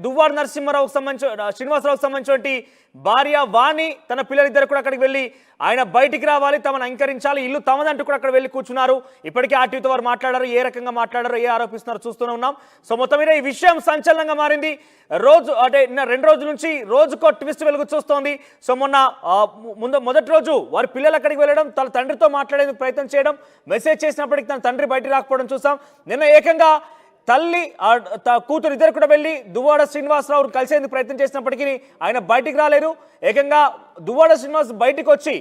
దువ్వాడ నరసింహారావుకు సంబంధించిన శ్రీనివాసరావుకు సంబంధించిన భార్య వాణి తన పిల్లలిద్దరు కూడా అక్కడికి వెళ్ళి ఆయన బయటికి రావాలి, తమను అంకరించాలి, ఇల్లు తమదంటూ కూడా అక్కడ వెళ్ళి కూర్చున్నారు. ఇప్పటికే ఆర్టీతో వారు మాట్లాడారు, ఏ రకంగా మాట్లాడారు, ఏ ఆరోపిస్తున్నారో చూస్తూనే ఉన్నాం. సో మొత్తం మీద ఈ విషయం సంచలనంగా మారింది. రోజు అంటే 2 రోజుల నుంచి రోజుకో ట్విస్ట్ వెలుగు చూస్తోంది. సో మొదటి రోజు వారి పిల్లలు అక్కడికి వెళ్ళడం, తన తండ్రితో మాట్లాడేందుకు ప్రయత్నం చేయడం, మెసేజ్ చేసినప్పటికీ తన తండ్రి బయటికి రాకపోవడం చూసాం. నిన్న ఏకంగా తల్లి కూతురు ఇద్దరు కూడా వెళ్ళి దువ్వాడ శ్రీనివాసరావు కలిసేందుకు ప్రయత్నం చేసినప్పటికీ ఆయన బయటికి రాలేరు. ఏకంగా దువ్వాడ శ్రీనివాస్ బయటికి వచ్చి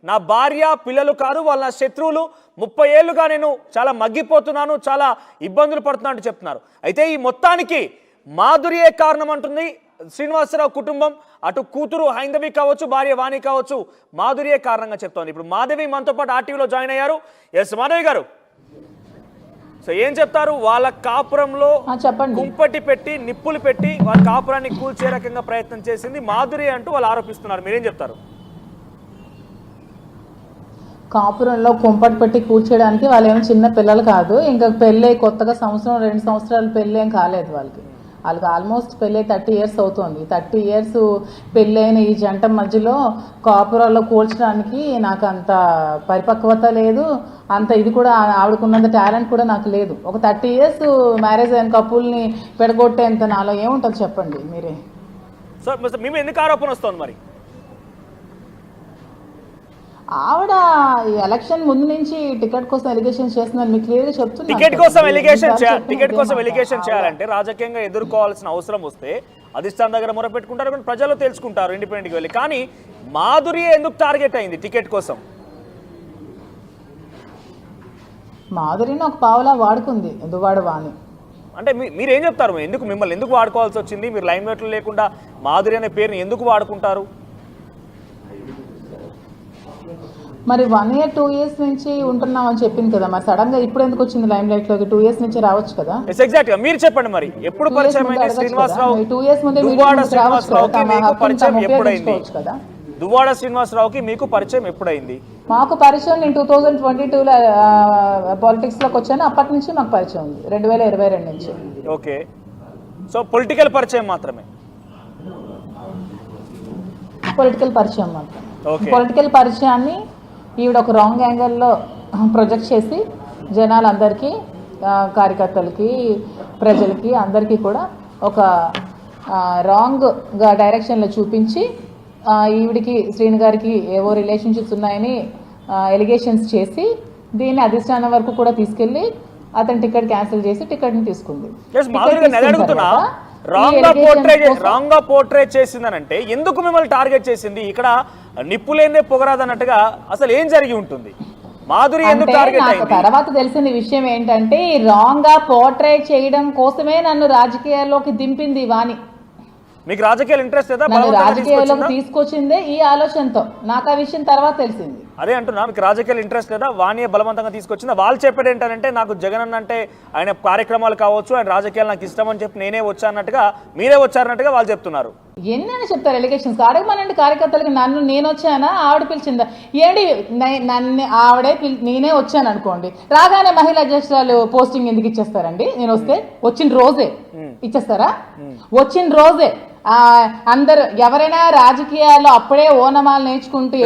నా భార్య పిల్లలు కాదు, వాళ్ళ శత్రువులు, 30 ఏళ్లుగా నేను చాలా మగ్గిపోతున్నాను, చాలా ఇబ్బందులు పడుతున్నాను అంటూ చెప్తున్నారు. అయితే ఈ మొత్తానికి మాధురియే కారణం అంటుంది శ్రీనివాసరావు కుటుంబం. అటు కూతురు హైందవి కావచ్చు, భార్య వాణి కావచ్చు, మాధురియే కారణంగా చెప్తోంది. ఇప్పుడు మాధవి మనతో పాటు ఆర్టీవీలో జాయిన్ అయ్యారు. ఎస్ మాధవి గారు, సో ఏం చెప్తారు? వాళ్ళ కాపురంలో కుంపటి పెట్టి నిప్పులు పెట్టి వాళ్ళ కాపురాన్ని కూల్చే రకంగా ప్రయత్నం చేసింది మాధురి అంటూ వాళ్ళు ఆరోపిస్తున్నారు. మీరేం చెప్తారు? కాపురంలో కుంపటి పెట్టి కూర్చోడానికి వాళ్ళు ఏమో చిన్న పిల్లలు కాదు. ఇంకా పెళ్ళి కొత్తగా 2 సంవత్సరాలు పెళ్ళి ఏం కాలేదు వాళ్ళకి ఆల్మోస్ట్ పెళ్ళి 30 ఇయర్స్ అవుతుంది. 30 ఇయర్స్ పెళ్ళైన ఈ జంట మధ్యలో కాపురాల్లో కూల్చడానికి నాకు అంత పరిపక్వత లేదు, అంత ఇది కూడా ఆవిడకున్నంత టాలెంట్ కూడా నాకు లేదు. ఒక 30 ఇయర్స్ మ్యారేజ్ అయిన కపుల్ని పెడగొట్టేంత నాలో ఏముంటుంది చెప్పండి మీరే. సో మేము ఎందుకు ఆరోపణ వస్తుంది మరి? ఆవిడ ఎలక్షన్ ముందు నుంచి టికెట్ కోసం ఎలిగేషన్ చేస్తుందని మీకు క్లియర్గా చెప్తున్నా. టికెట్ కోసం ఎలిగేషన్ చేయాలంటే రాజకీయంగా ఎదుర్కోవాల్సిన అవసరం వస్తే అధిష్టానం దగ్గర మొరపెట్టుకుంటారు, కానీ ప్రజలు తెలుసుకుంటారు ఇండిపెండెంట్గా వెళ్ళి. కానీ మాధురి ఎందుకు టార్గెట్ అయింది టికెట్ కోసం? మాధురిని ఒక పావులా వాడుకుంది దువ్వాడ వాణి. అంటే మీరేం చెప్తారు? మిమ్మల్ని ఎందుకు వాడుకోవాల్సి వచ్చింది? మీరు లైమ్ లైట్లో లేకుండా మాధురి అనే పేరుని ఎందుకు వాడుకుంటారు? మరి 1 year 2 years నుంచి ఉంటున్నాం అని చెప్పింది కదా, మరి సడన్ గా ఇప్పుడు ఎందుకు వచ్చింది లైమ్ లైట్ లోకి? 2 years నుంచి రావచ్చు కదా. ఎగ్జాక్ట్ గా మీరు చెప్పండి, మరి ఎప్పుడు పరిచయం అయింది శ్రీనివాసరావు? 2 years ముందే దువ్వాడ శ్రీనివాసరావుకి మీకు పరిచయం ఎప్పుడైంది? దువ్వాడ శ్రీనివాసరావుకి మీకు పరిచయం ఎప్పుడైంది? మాకు పరిచయం నేను 2022లో పాలిటిక్స్ లోకి వచ్చాను, అప్పటి నుంచి మాకు పరిచయం ఉంది 2022 నుంచి. ఓకే, సో పొలిటికల్ పరిచయం మాత్రమే. పొలిటికల్ పరిచయాన్ని ఈవిడ ఒక రాంగ్ యాంగిల్లో ప్రొజెక్ట్ చేసి జనాలందరికీ, కార్యకర్తలకి, ప్రజలకి అందరికీ కూడా ఒక రాంగ్గా డైరెక్షన్లో చూపించి ఈవిడికి శ్రీను గారికి ఏవో రిలేషన్షిప్స్ ఉన్నాయని ఎలిగేషన్స్ చేసి దీన్ని అధిష్టానం వరకు కూడా తీసుకెళ్ళి అతని టికెట్ క్యాన్సిల్ చేసి టికెట్ని తీసుకుంది. రాంగ్ గా పోర్ట్రే చేసిందనంటే ఎందుకు మిమ్మల్ని టార్గెట్ చేసింది? ఇక్కడ నిప్పులేనే పొగరాదన్నట్టుగా అసలు ఏం జరిగి ఉంటుంది? మాధురి ఎందుకు టార్గెట్ అయింది? తర్వాత తెలిసిన విషయం ఏంటంటే రాంగ్ గా పోర్ట్రే చేయడం కోసమే నన్ను రాజకీయాల్లోకి దింపింది వాణి. మీకు రాజకీయాలు ఇంట్రెస్ట్ లేదా? రాజకీయాల్లోకి తీసుకొచ్చిందే ఈ ఆలోచనతో. నాకు ఆ విషయం తర్వాత తెలిసింది. అదే అంటున్నా, మీకు రాజకీయాలు ఇంట్రెస్ట్ లేదా? వాణియే బలవంతంగా తీసుకొచ్చిందా? వాళ్ళు చెప్పేది ఏంటంటే నాకు జగన్ అన్న అంటే ఆయన కార్యక్రమాలు కావచ్చు, ఆయన రాజకీయాలు నాకు ఇష్టం అని చెప్పి నేనే వచ్చానట్టుగా, మీరే వచ్చారన్నట్టుగా వాళ్ళు చెప్తున్నారు. ఎన్నైనా చెప్తారు ఎలిగేషన్స్. అడగమనండి కార్యకర్తలకి, నేను వచ్చానా ఆవిడ పిలిచిందా? ఏంటి నన్ను ఆవిడే నేనే వచ్చాను అనుకోండి, రాగానే మహిళా అధ్యక్షురాలు పోస్టింగ్ ఎందుకు ఇచ్చేస్తారండి? నేను వస్తే వచ్చిన రోజే ఇచ్చేస్తారా? వచ్చిన రోజే అందరు ఎవరైనా రాజకీయాల్లో అప్పుడే ఓనమాలు నేర్చుకుంటూ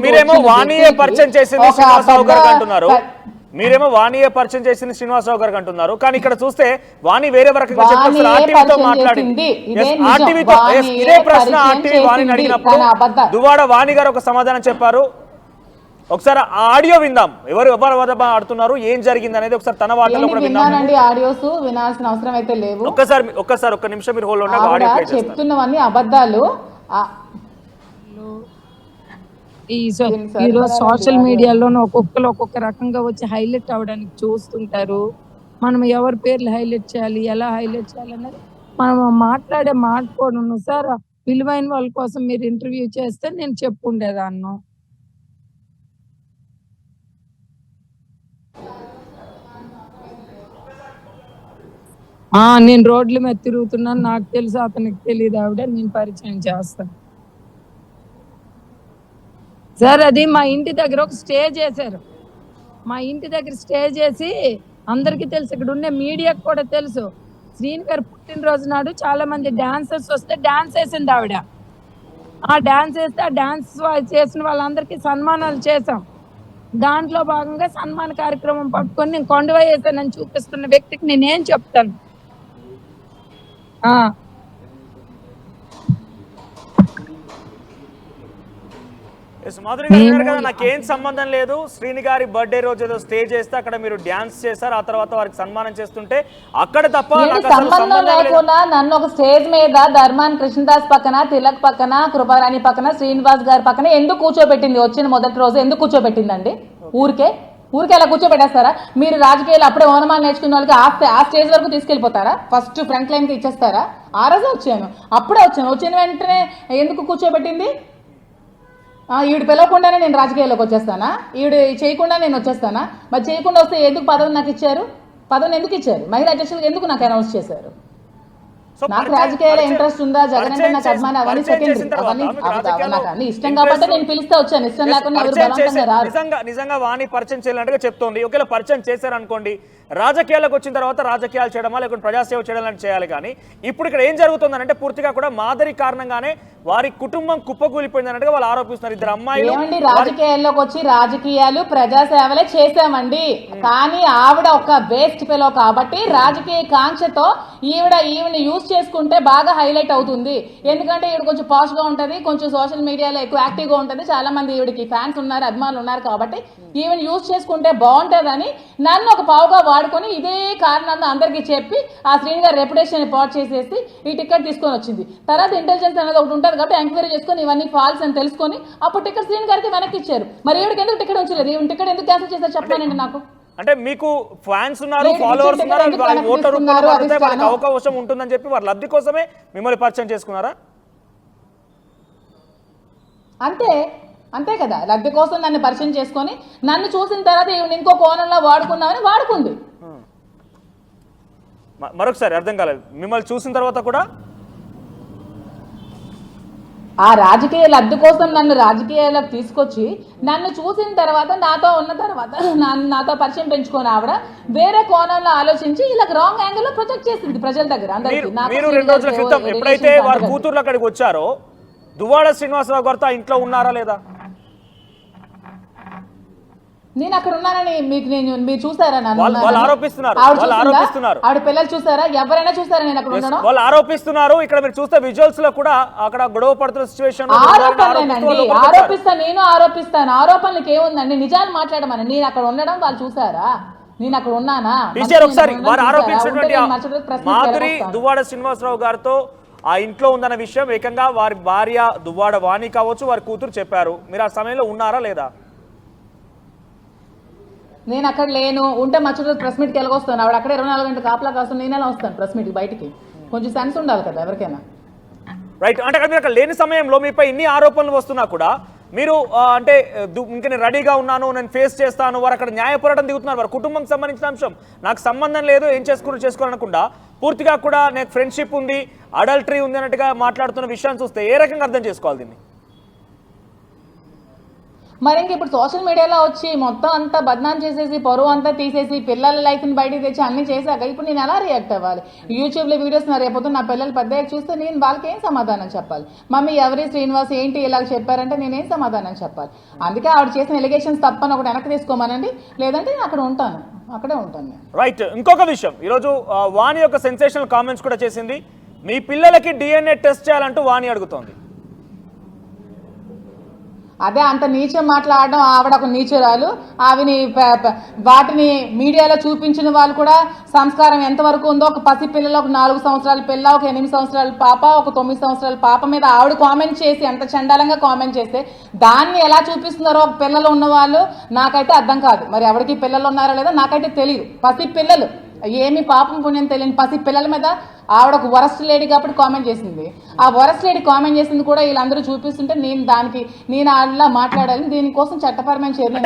మీరేమో వాణియే పరిచయం చేసింది శ్రీనివాసరావు గారికి అంటున్నారు, కానీ ఇక్కడ చూస్తే వాణి వేరే రకంగా ఆర్టీవీతో మాట్లాడింది. ఇదే ప్రశ్న ఆర్టీవీ వాణిని అడిగినప్పుడు దువ్వాడ వాణి గారు ఒక సమాధానం చెప్పారు. ఒకసారి ఆ ఆడియో విందాం, ఎవరు ఆడుతున్నారు, ఏం జరిగింది అనేది ఒకసారి తన వార్తలో కూడా విన్నానండి. ఆడియోస్ వినాల్సిన అవసరం అయితే లేవు. ఒక్క నిమిషం మీరు హోల్డ్ ఉండండి, ఆడియో ప్లే చేస్తాను. చెప్తున్నవన్నీ అబద్ధాలు. ఈరోజు సోషల్ మీడియాలోనూ ఒక్కొక్క రకంగా వచ్చి హైలైట్ అవ్వడానికి చూస్తుంటారు. మనం ఎవరి పేర్లు హైలైట్ చేయాలి, ఎలా హైలైట్ చేయాలి అనేది మనం మాట్లాడే మాట్లాడను సార్. విలువైన వాళ్ళ కోసం మీరు ఇంటర్వ్యూ చేస్తే నేను చెప్పుండేదాన్ని. నేను రోడ్ల మీద తిరుగుతున్నాను, నాకు తెలుసు, అతనికి తెలియదు, ఆవిడ నేను పరిచయం చేస్తాను సార్. అది మా ఇంటి దగ్గర ఒక స్టేజ్ వేశారు. మా ఇంటి దగ్గర స్టేజ్ వేసి అందరికీ తెలుసు, ఇక్కడ ఉండే మీడియాకు కూడా తెలుసు. శ్రీని గారు పుట్టినరోజు నాడు చాలా మంది డాన్సర్స్ వస్తే డాన్స్ వేసింది ఆవిడ. ఆ డాన్స్ వేస్తే ఆ డాన్స్ చేసిన వాళ్ళందరికీ సన్మానాలు చేశాం. దాంట్లో భాగంగా సన్మాన కార్యక్రమం పట్టుకొని నేను కొండవ వేసానని చూపిస్తున్న వ్యక్తికి నేనేం చెప్తాను? మాధురి గారు అన్నారు కదా, నాకేం సంబంధం లేదు, శ్రీని గారి బర్త్డే రోజు ఏదో స్టే చేస్తే అక్కడ మీరు డాన్స్ చేస్తారు, ఆ తర్వాత వారికి సన్మానం చేస్తుంటే అక్కడ తప్ప సంబంధం లేకుండా నన్ను ఒక స్టేజ్ మీద ధర్మాన్ కృష్ణదాస్ పక్కన, తిలక్ పక్కన, కృపారాణి పక్కన, శ్రీనివాస్ గారి పక్కన ఎందుకు కూర్చోబెట్టింది? వచ్చిన మొదటి రోజు ఎందుకు కూర్చోబెట్టిందండి? ఊరికే అలా కూర్చోబెట్టేస్తారా? మీరు రాజకీయాలు అప్పుడే ఓనమాలు నేర్చుకున్న వాళ్ళకి ఆ స్టేజ్ వరకు తీసుకెళ్లిపోతారా? ఫస్ట్ ఫ్రంట్ లైన్ కి ఇచ్చేస్తారా? ఆ రోజు వచ్చాను, అప్పుడే వచ్చాను, వచ్చిన వెంటనే ఎందుకు కూర్చోబెట్టింది? ఈవిడ పిలవకుండానే నేను రాజకీయాల్లోకి వచ్చేస్తానా? ఈవిడ చేయకుండా నేను వచ్చేస్తానా? మరి చేయకుండా వస్తే ఎందుకు పదవి నాకు ఇచ్చారు? పదవిని ఎందుకు ఇచ్చారు? మహిళా అధ్యక్షులకు ఎందుకు నాకు అనౌన్స్ చేశారు? నాకు రాజకీయాల ఇంట్రెస్ట్ ఉందా, జగన్ అంటే నాకు అభిమానం, అవన్నీ సెకండరీ, అవన్నీ నాకు అన్ని ఇష్టం కాబట్టి నేను పిలిస్తే వచ్చాను, ఇష్టం లేకుండా ఎవరు బలవంతంగా రారు. నిజంగా వాణి పరిచయం చేయాలంటే చెప్తోంది. ఒకవేళ పరిచయం చేశారనుకోండి, రాజకీయాలకు వచ్చిన తర్వాత రాజకీయాలు చేయడమా లేకుంటే ప్రజాసేవ చేయడం చేయాలి. కానీ ఇప్పుడు ఇక్కడ ఏం జరుగుతుందంటే పూర్తిగా కూడా మాదిరి కారణంగానే వారి కుటుంబం కుప్పకూలిపోయిందన్నట్టుగా వాళ్ళు ఆరోపిస్తున్నారు. ఇద్దరు అమ్మాయిలు రాజకీయాల్లోకి వచ్చి రాజకీయాలు ప్రజాసేవలే చేసామండి, కానీ ఆవిడ ఒక వేస్ట్ ఫెలో కాబట్టి రాజకీయ కాంక్షతో ఈవిని యూజ్ చేసుకుంటే బాగా హైలైట్ అవుతుంది. ఎందుకంటే ఈవిడ కొంచెం పాష్ గా ఉంటది, కొంచెం సోషల్ మీడియాలో ఎక్కువ యాక్టివ్ గా ఉంటది, చాలా మంది ఈవిడికి ఫ్యాన్స్ ఉన్నారు, అభిమానులు ఉన్నారు, కాబట్టి ఈవిని యూజ్ చేసుకుంటే బాగుంటదని నన్ను ఒక పావుగా వాడుకొని ఇదే కారణాన్ని అందరికీ చెప్పి ఆ శ్రీని గారి రెప్యుటేషన్ పాట్ చేసేసి ఈ టికెట్ తీసుకొని వచ్చింది. తర్వాత ఇంటెలిజెన్స్ అనేది ఒకటి ఉంటుంది కాబట్టి ఎంక్వైరీ చేసుకొని ఇవన్నీ ఫాల్స్ అని తెలుసుకొని అప్పుడు టికెట్ శ్రీని గారికి వెనక్కి ఇచ్చారు. మరి ఈవిడికి ఎందుకు టికెట్ ఉంచలేదు? ఈవిడ టికెట్ ఎందుకు క్యాన్సిల్ చేశారు చెప్పానండి నాకు. అంటే మీకు ఫ్యాన్స్ ఉన్నారు, ఫాలోవర్స్ ఉన్నారు, ఓటర్ వాళ్ళకి అవకాశం ఉంటుందని చెప్పి వారి లబ్ధి కోసమే మిమ్మల్ని పరిచయం చేసుకున్నారా? అంతే కదా, లబ్ధి కోసం నన్ను పరిచయం చేసుకొని నన్ను చూసిన తర్వాత ఇంకో కోణంలో వాడుకుందామని వాడుకుంది. మరొకసారి అర్థం కాలేదు, మిమ్మల్ని చూసిన తర్వాత కూడా ఆ రాజకీయ లబ్ధి కోసం నన్ను రాజకీయాలకు తీసుకొచ్చి నన్ను చూసిన తర్వాత నాతో ఉన్న తర్వాత నాతో పరిచయం పెంచుకొని ఆవిడ వేరే కోణంలో ఆలోచించి ఇలా రాంగ్ యాంగిల్ లో ప్రొజెక్ట్ చేసింది ప్రజల దగ్గర అందరికీ. మీరు 2 రోజుల క్రితం ఎప్పుడైతే వారి కూతుర్లు అక్కడికి వచ్చారో దువ్వాడ శ్రీనివాసరావు గారితో ఇంట్లో ఉన్నారా లేదా? నేను అక్కడ ఉన్నానని మీరు చూసారా? వాళ్ళు ఆరోపిస్తున్నారు. ఆవిడ పిల్లలు చూసారా? ఎవరైనా చూసారా నేను అక్కడ ఉండడం? వాళ్ళు ఆరోపిస్తున్నారు. ఇక్కడ మీరు చూస్తే విజువల్స్ లో కూడా అక్కడ గొడవ పడుతున్న సిచువేషన్. నేను ఆరోపిస్తాను. ఆరోపణలకు ఏముందండి? నిజాలు మాట్లాడమని. నేను అక్కడ ఉండడం వాళ్ళు చూసారా? నేను అక్కడ ఉన్నానా? ఒకసారి వారు ఆరోపించినటువంటి మాధురి దువ్వాడ శ్రీనివాసరావు గారితో ఆ ఇంట్లో ఉందన్న విషయం ఏకంగా వారి భార్య దువ్వాడ వాణి కావచ్చు, వారి కూతురు చెప్పారు. మీరు ఆ సమయంలో ఉన్నారా లేదా? నేను అక్కడ లేను. ఉంటే మచ్చ ప్రెస్ మీట్కి వెళ్ళగొస్తాను. ఆవిడ అక్కడ 24 గంటలు కాపలా కాస్తాను. నేను ఎలా వస్తాను ప్రెస్ మీట్కి? బయటికి కొంచెం సెన్స్ ఉండాలి కదా ఎవరికైనా. రైట్. అంటే మీరు అక్కడ లేని సమయంలో మీపై ఇన్ని ఆరోపణలు వస్తున్నా కూడా మీరు అంటే ఇంకా నేను రెడీగా ఉన్నాను, నేను ఫేస్ చేస్తాను, వారు అక్కడ న్యాయ పోరాటం దిగుతున్నారు. వారి కుటుంబంకి సంబంధించిన అంశం నాకు సంబంధం లేదు, ఏం చేసుకోవాలనుకుండా పూర్తిగా కూడా నాకు ఫ్రెండ్షిప్ ఉంది, అడల్టరీ ఉంది అన్నట్టుగా మాట్లాడుతున్న విషయాన్ని చూస్తే ఏ రకంగా అర్థం చేసుకోవాలి దీన్ని? మరి ఇంక ఇప్పుడు సోషల్ మీడియాలో వచ్చి మొత్తం అంతా బద్నాం చేసేసి పరువు అంతా తీసేసి పిల్లల లైఫ్ని బయటికి తెచ్చి అన్ని చేశాక ఇప్పుడు నేను ఎలా రియాక్ట్ అవ్వాలి? యూట్యూబ్లో వీడియోస్ రేపు నా పిల్లలు పెద్దగా చూస్తే నేను వాళ్ళకి ఏం సమాధానం చెప్పాలి? మమ్మీ ఎవరి శ్రీనివాస్ ఏంటి ఇలా చెప్పారంటే నేనేం సమాధానం చెప్పాలి? అందుకే ఆవిడ చేసిన ఎలిగేషన్స్ తప్పని ఒకటి వెనక్కి తీసుకోమనండి, లేదంటే నేను అక్కడ ఉంటాను, అక్కడే ఉంటాను నేను. రైట్. ఇంకొక విషయం, ఈరోజు వాణి యొక్క సెన్సేషనల్ కామెంట్స్ కూడా చేసింది. మీ పిల్లలకి DNA టెస్ట్ చేయాలంటూ వాణి అడుగుతోంది. అదే అంత నీచం మాట్లాడడం. ఆవిడ ఒక నీచురాలు. వాటిని మీడియాలో చూపించిన వాళ్ళు కూడా సంస్కారం ఎంతవరకు ఉందో, ఒక పసి పిల్లలు, ఒక 4 సంవత్సరాల పిల్ల, ఒక 8 సంవత్సరాల పాప, ఒక 9 సంవత్సరాల పాప మీద ఆవిడ కామెంట్ చేసి ఎంత చండాలంగా కామెంట్ చేస్తే దాన్ని ఎలా చూపిస్తున్నారో ఒక పిల్లలు ఉన్నవాళ్ళు నాకైతే అర్థం కాదు. మరి ఎవరికి పిల్లలు ఉన్నారో లేదో నాకైతే తెలియదు. పసి పిల్లలు, ఏమి పాపం పుణ్యం తెలియని పసి పిల్లల మీద ఆవిడ ఒక వరస్ట్ లేడీ కాబట్టి కామెంట్ చేసింది. ఆ వరస్ట్ లేడీ కామెంట్ చేసింది కూడా వీళ్ళందరూ చూపిస్తుంటే నేను అలా మాట్లాడాలి. దీనికోసం చట్టపరమైన చర్యలు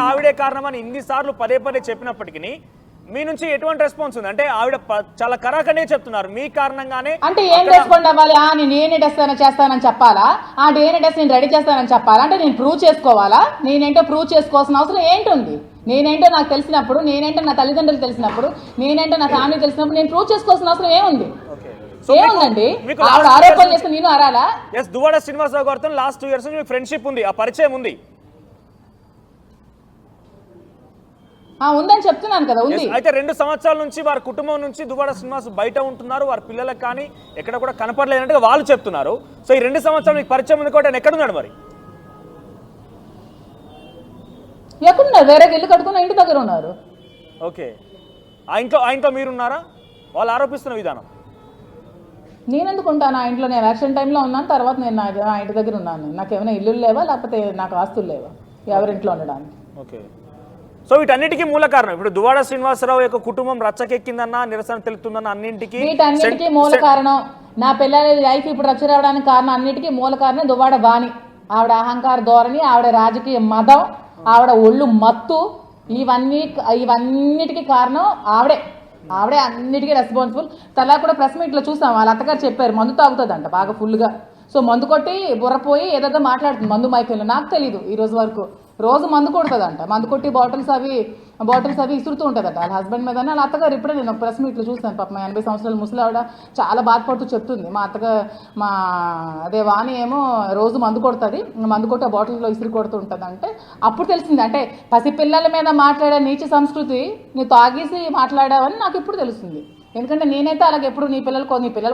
ఆవిడే కారణమని ఇన్నిసార్లు పదే చెప్పినప్పటికీ మీ నుంచి ఎటువంటి రెస్పాన్స్ ఉంది? అంటే ఆవిడ చాలా కరాకనే చెప్తున్నారు మీ కారణంగానే. అంటే ఏం రెస్పాండ్ అవ్వాలి? నేను DNA టెస్ట్ చేస్తానని చెప్పాలా? DNA టెస్ట్ నేను రెడీ చేస్తానని చెప్పాలా? అంటే నేను ప్రూవ్ చేసుకోవాలా? నేనేంటో ప్రూవ్ చేసుకోవాల్సిన అవసరం ఏంటుంది? నేనేంటో నాకు తెలిసినప్పుడు, నేనేంటో నా తల్లిదండ్రులు తెలిసినప్పుడు, నేనేంటో నా ఫ్యామిలీ తెలిసినప్పుడు నేను ప్రూవ్ చేసుకోవాల్సిన అవసరం ఏముంది? ఏముందండి? ఆవిడ ఆరోపణలు చేస్తే నేను అరాలా? దువ్వాడ శ్రీనివాసరావు గారితో లాస్ట్ 2 years నుంచి మీకు ఫ్రెండ్షిప్ ఉంది, ఆ పరిచయం ఉంది. ఉందని చెప్తున్నాను కదా, ఉంది. అయితే 2 సంవత్సరాల నుంచి వారి కుటుంబం నుంచి దువ్వాడ శ్రీనివాస్ బయట ఉంటున్నారు, వారి పిల్లలకు కానీ ఎక్కడ కూడా కనపడలేదంటే వాళ్ళు చెప్తున్నారు. సో ఈ 2 సంవత్సరాలు మీకు పరిచయం ఉంది కాబట్టి ఆయన ఎక్కడున్నాడు మరి? ఎక్కడున్నారు? వేరే ఇల్లు కట్టుకున్న ఇంటి దగ్గర ఉన్నారు. ఓకే, ఆ ఇంట్లో మీరున్నారా? వాళ్ళు ఆరోపిస్తున్న విధానం. నేను ఎందుకు ఉంటాను ఆ ఇంట్లో? నేను ఎలక్షన్ టైంలో ఉన్నాను, తర్వాత నేను నా ఇంటి దగ్గర ఉన్నాను. నాకు ఏమైనా ఇల్లు లేవా, లేకపోతే నాకు ఆస్తులు లేవా ఎవరింట్లో ఉండడానికి? ఓకే, సో వీటన్నిటికీ మూల కారణం ఇప్పుడు దువ్వాడ శ్రీనివాసరావు యొక్క కుటుంబం రచ్చకెక్కిందన్న, నిరసన తెలుపుతుందన్న, అన్నింటికి వీటన్నిటికీ మూల కారణం నా పిల్లల లైఫ్ ఇప్పుడు రచ్చ రావడానికి కారణం, అన్నిటికీ మూల కారణం దువ్వాడ వాణి. ఆవిడ అహంకార ధోరణి, ఆవిడ రాజకీయ మదం, ఆవిడ ఒళ్ళు మత్తు, ఇవన్నిటికీ కారణం ఆవిడే అన్నిటికీ రెస్పాన్సిబుల్. తలా కూడా ప్రెస్ మీట్లో చూసాం, వాళ్ళ అత్తగారు చెప్పారు మందు తాగుతుందంట బాగా ఫుల్గా. సో మందు కొట్టి బుర్రపోయి ఏదో మాట్లాడుతుంది మందు మైకంలో. నాకు తెలీదు ఈ రోజు వరకు. రోజు మందు కొడుతుందంట, మందు కొట్టి బాటిల్స్ అవి ఇసురుతూ ఉంటుందంట వాళ్ళ హస్బెండ్ మీద. వాళ్ళ అత్తగారు ఇప్పుడే నేను ప్రెస్ మీట్లో చూస్తాను, పాప 80 సంవత్సరాల ముసలావిడ చాలా బాధపడుతూ చెప్తుంది. అదే వాణి ఏమో రోజు మందు కొడుతుంది, మందు కొట్టి ఆ బాటిల్లో ఇసురు కొడుతూ ఉంటుంది. అంటే అప్పుడు తెలిసింది, అంటే పసిపిల్లల మీద మాట్లాడే నీచ సంస్కృతి నువ్వు తాగేసి మాట్లాడావని నాకు ఇప్పుడు తెలుస్తుంది. ఎందుకంటే నేనైతే అలాగే ఎప్పుడు నీ పిల్లల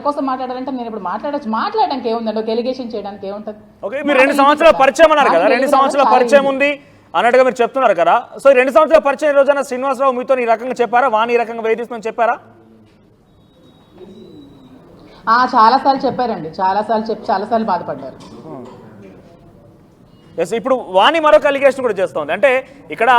కోసం మాట్లాడాలంటే నేను ఇప్పుడు మాట్లాడడానికి ఏముందండి? ఒక ఎలిగేషన్ చేయడానికి ఏముంటుంది? ఓకే, మీరు 2 సంవత్సరాల పరిచయం అన్నారు కదా, 2 సంవత్సరాల పరిచయం ఉంది అన్నట్టుగా మీరు చెప్తున్నారు కదా. సో 2 సంవత్సరాల పరిచయం రోజున శ్రీనివాసరావు మీతో ఈ రకంగా చెప్పారా? వాణి ఈ రకంగా వేధిస్తుందని చెప్పారా? చాలాసార్లు చెప్పారండి, చాలాసార్లు బాధపడ్డారు. ఇప్పుడు వాణి మరొక అలిగేషన్ కూడా చేస్తోంది. అంటే ఇక్కడ